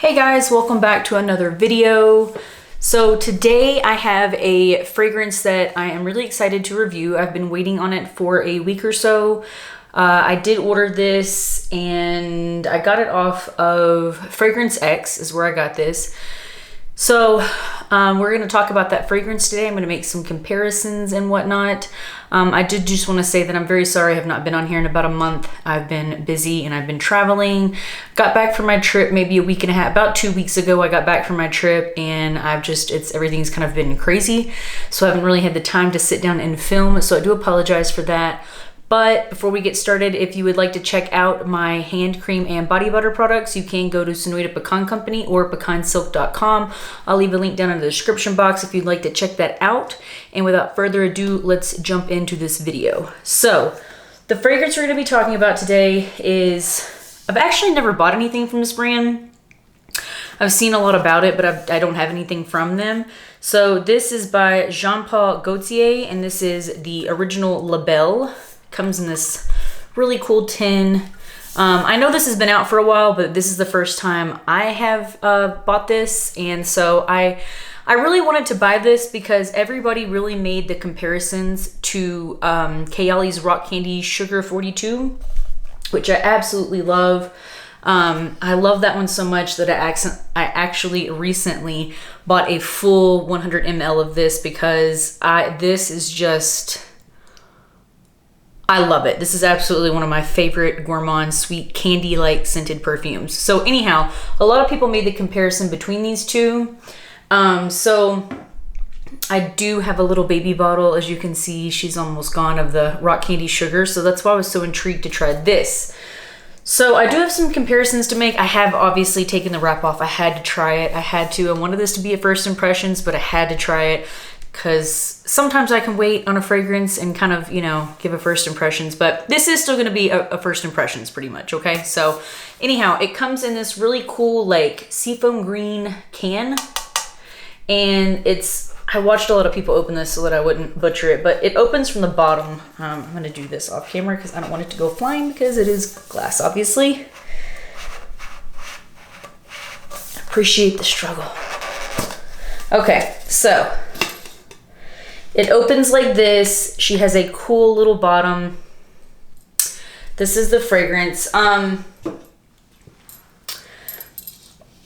Hey guys, welcome back to another video. So today I have a fragrance that I am really excited to review. I've been waiting on it for a week or so. I did order this and I got it off of Fragrance X is where I got this. So we're going to talk about that fragrance today. I'm going to make some comparisons and whatnot. I did just want to say that I'm very sorry I have not been on here in about a month. I've been busy and I've been traveling. Got back from my trip maybe a week and a half, about 2 weeks ago I got back from my trip, and everything's kind of been crazy. So I haven't really had the time to sit down and film. So I do apologize for that. But before we get started, if you would like to check out my hand cream and body butter products, you can go to Sonoita Pecan Company or pecansilk.com. I'll leave a link down in the description box if you'd like to check that out. And without further ado, let's jump into this video. So the fragrance we're going to be talking about today is, I've actually never bought anything from this brand. I've seen a lot about it, but I don't have anything from them. So this is by Jean-Paul Gaultier, and this is the original La Belle. Comes in this really cool tin. I know this has been out for a while, but this is the first time I have bought this, and so I really wanted to buy this because everybody really made the comparisons to Kayali's Rock Candy Sugar 42, which I absolutely love. I love that one so much that I actually recently bought a full 100 ml of this because this is just, I love it. This is absolutely one of my favorite gourmand sweet candy-like scented perfumes. So anyhow, a lot of people made the comparison between these two. So I do have a little baby bottle. As you can see, she's almost gone, of the Rock Candy Sugar. So that's why I was so intrigued to try this. So I do have some comparisons to make. I have obviously taken the wrap off. I had to try it. I had to. I wanted this to be a first impressions, but I had to try it because sometimes I can wait on a fragrance and kind of, you know, give a first impressions, but this is still going to be a first impressions pretty much. Okay. So anyhow, it comes in this really cool, like seafoam green can, and I watched a lot of people open this so that I wouldn't butcher it, but it opens from the bottom. I'm going to do this off camera because I don't want it to go flying because it is glass, obviously. Appreciate the struggle. Okay. So it opens like this. She has a cool little bottom. This is the fragrance.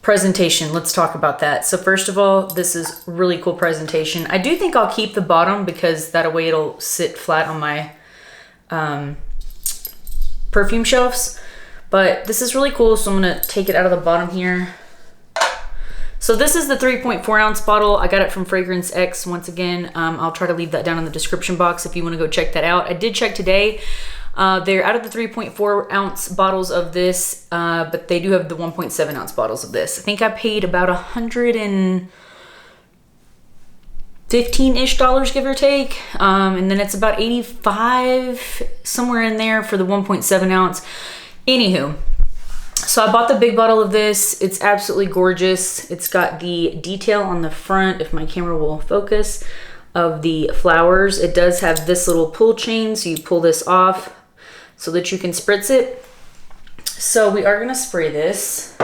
Presentation, let's talk about that. So first of all, this is really cool presentation. I do think I'll keep the bottom because that way it'll sit flat on my perfume shelves. But this is really cool, so I'm gonna take it out of the bottom here. So this is the 3.4 ounce bottle. I got it from Fragrance X once again. I'll try to leave that down in the description box if you want to go check that out. I did check today. They're out of the 3.4 ounce bottles of this, but they do have the 1.7 ounce bottles of this. I think I paid about $115-ish, give or take. And then it's about 85, somewhere in there for the 1.7 ounce. Anywho. So I bought the big bottle of this. It's absolutely gorgeous. It's got the detail on the front, if my camera will focus, of the flowers. It does have this little pull chain, so you pull this off so that you can spritz it. So we are gonna spray this.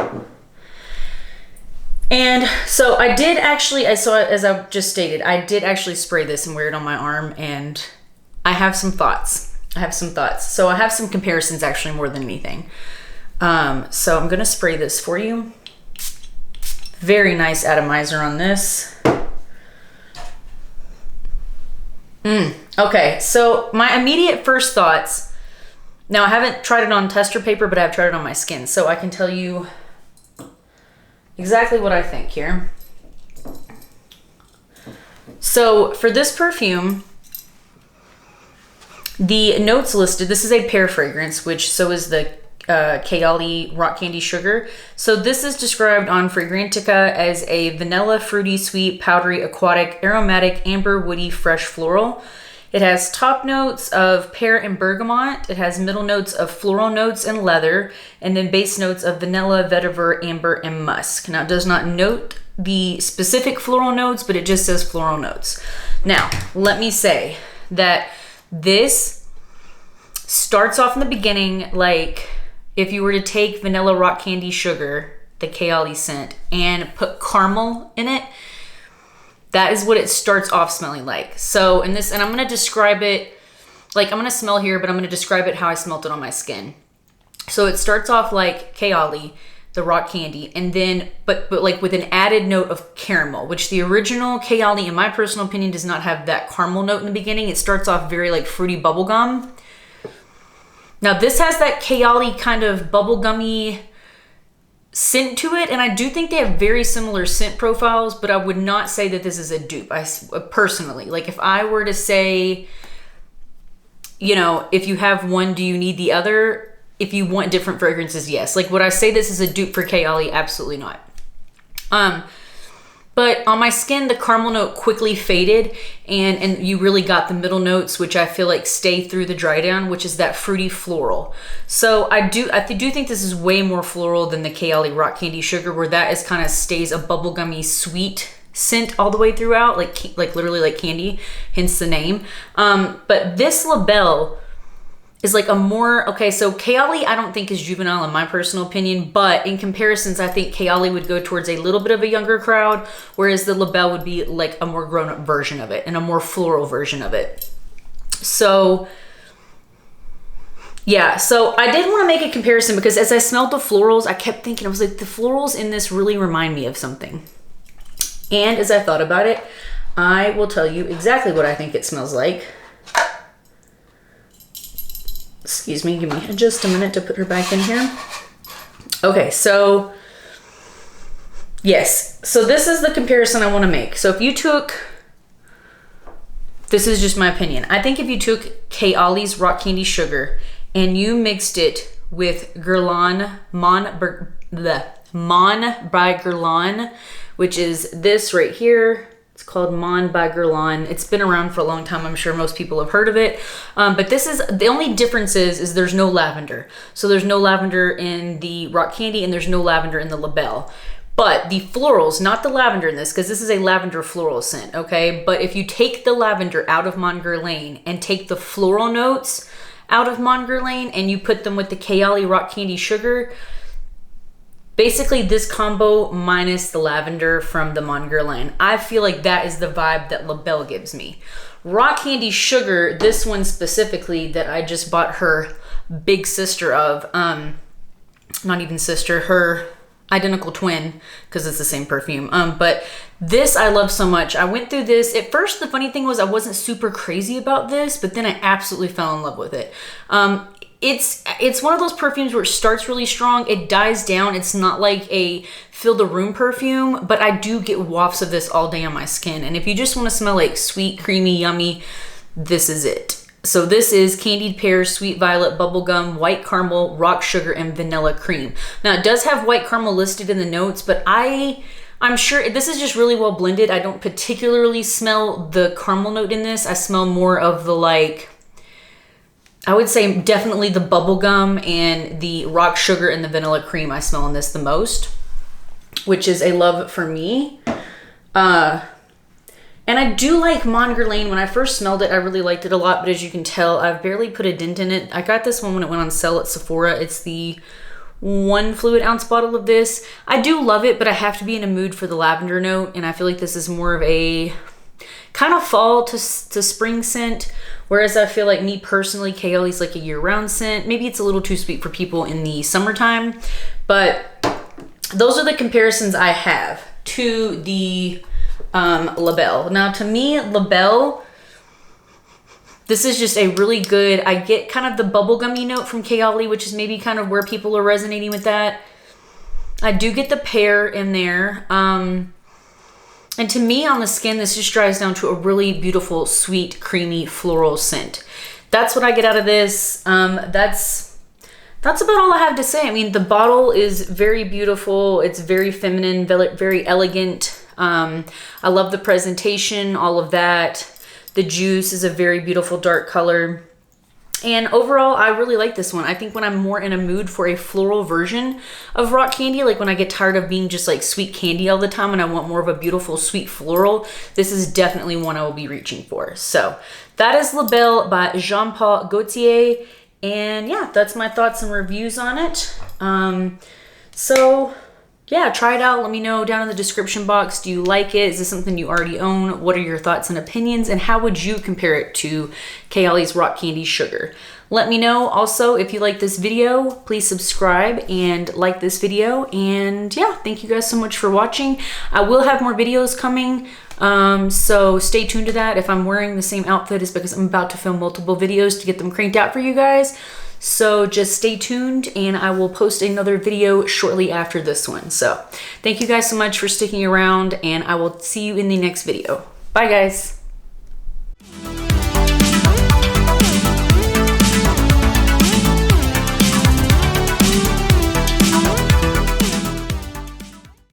And so I did actually, as I just stated, I did actually spray this and wear it on my arm, and I have some thoughts. So I have some comparisons actually more than anything. So I'm gonna spray this for you. Very nice atomizer on this. Okay, so my immediate first thoughts, now I haven't tried it on tester paper, but I've tried it on my skin, so I can tell you exactly what I think here. So for this perfume, the notes listed, this is a pear fragrance, which so is the Kayali Rock Candy Sugar. So this is described on Fragrantica as a vanilla, fruity, sweet, powdery, aquatic, aromatic, amber, woody, fresh floral. It has top notes of pear and bergamot. It has middle notes of floral notes and leather, and then base notes of vanilla, vetiver, amber, and musk. Now it does not note the specific floral notes, but it just says floral notes. Now, let me say that this starts off in the beginning like if you were to take vanilla rock candy sugar the Kayali scent and put caramel in it, that is what it starts off smelling like. So in this, and I'm going to describe it, like I'm going to smell here, but I'm going to describe it how I smelt it on my skin. So it starts off like Kayali, the rock candy, and then, but like with an added note of caramel, which the original Kayali, in my personal opinion, does not have that caramel note in the beginning. It starts off very like fruity bubblegum. Now this has that Kayali kind of bubblegummy scent to it, and I do think they have very similar scent profiles, but I would not say that this is a dupe. I personally, like if I were to say, you know, if you have one, do you need the other? If you want different fragrances, yes. Like would I say this is a dupe for Kayali? Absolutely not. But on my skin, the caramel note quickly faded, and you really got the middle notes, which I feel like stay through the dry down, which is that fruity floral. So I do think this is way more floral than the Kayali Rock Candy Sugar, where that is kind of stays a bubblegummy sweet scent all the way throughout, like literally like candy, hence the name. But this La Belle is like a more, okay, so Kayali I don't think is juvenile in my personal opinion, but in comparisons, I think Kayali would go towards a little bit of a younger crowd, whereas the La Belle would be like a more grown-up version of it and a more floral version of it. So yeah, so I did want to make a comparison because as I smelled the florals, I kept thinking, I was like, the florals in this really remind me of something. And as I thought about it, I will tell you exactly what I think it smells like. Excuse me, give me just a minute to put her back in here. Okay, so yes, so this is the comparison I want to make. So if you took, this is just my opinion, I think if you took Kayali's Rock Candy Sugar and you mixed it with Guerlain Mon by Guerlain, which is this right here. It's called Mon by Guerlain. It's been around for a long time. I'm sure most people have heard of it. But this is, the only difference is there's no lavender. So there's no lavender in the Rock Candy and there's no lavender in the La Belle. But the florals, not the lavender in this, because this is a lavender floral scent, okay? But if you take the lavender out of Mon Guerlain and take the floral notes out of Mon Guerlain and you put them with the Kayali Rock Candy Sugar, basically this combo minus the lavender from the Mon Guerlain, I feel like that is the vibe that La Belle gives me. Rock Candy Sugar, this one specifically that I just bought her big sister of, not even sister, her identical twin, because it's the same perfume. But this I love so much. I went through this. At first, the funny thing was I wasn't super crazy about this, but then I absolutely fell in love with it. It's one of those perfumes where it starts really strong, it dies down. It's not like a fill the room perfume, but I do get wafts of this all day on my skin. And if you just want to smell like sweet, creamy, yummy, this is it. So this is candied pears, sweet violet, bubblegum, white caramel, rock sugar, and vanilla cream. Now it does have white caramel listed in the notes, but I'm sure this is just really well blended. I don't particularly smell the caramel note in this. I smell more of the like, I would say definitely the bubblegum and the rock sugar and the vanilla cream I smell in this the most, which is a love for me. And I do like Mon Guerlain. When I first smelled it, I really liked it a lot, but as you can tell, I've barely put a dent in it. I got this one when it went on sale at Sephora. It's the 1 fluid ounce bottle of this. I do love it, but I have to be in a mood for the lavender note, and I feel like this is more of a kind of fall to spring scent, whereas I feel like me personally, Kayali's like a year-round scent. Maybe it's a little too sweet for people in the summertime, but those are the comparisons I have to the La Belle. Now to me, La Belle, this is just a really good, I get kind of the bubblegummy note from Kayali, which is maybe kind of where people are resonating with that. I do get the pear in there. And to me on the skin, this just dries down to a really beautiful, sweet, creamy, floral scent. That's what I get out of this. That's about all I have to say. I mean, the bottle is very beautiful. It's very feminine, very elegant. I love the presentation, all of that. The juice is a very beautiful dark color. And overall, I really like this one. I think when I'm more in a mood for a floral version of rock candy, like when I get tired of being just like sweet candy all the time and I want more of a beautiful sweet floral, this is definitely one I will be reaching for. So that is La Belle by Jean Paul Gaultier. And yeah, that's my thoughts and reviews on it. So yeah, try it out. Let me know down in the description box. Do you like it? Is this something you already own? What are your thoughts and opinions? And how would you compare it to Kayali's Rock Candy Sugar? Let me know. Also, if you like this video, please subscribe and like this video. And yeah, thank you guys so much for watching. I will have more videos coming, so stay tuned to that. If I'm wearing the same outfit, it's because I'm about to film multiple videos to get them cranked out for you guys. So just stay tuned and I will post another video shortly after this one. So thank you guys so much for sticking around and I will see you in the next video. Bye guys.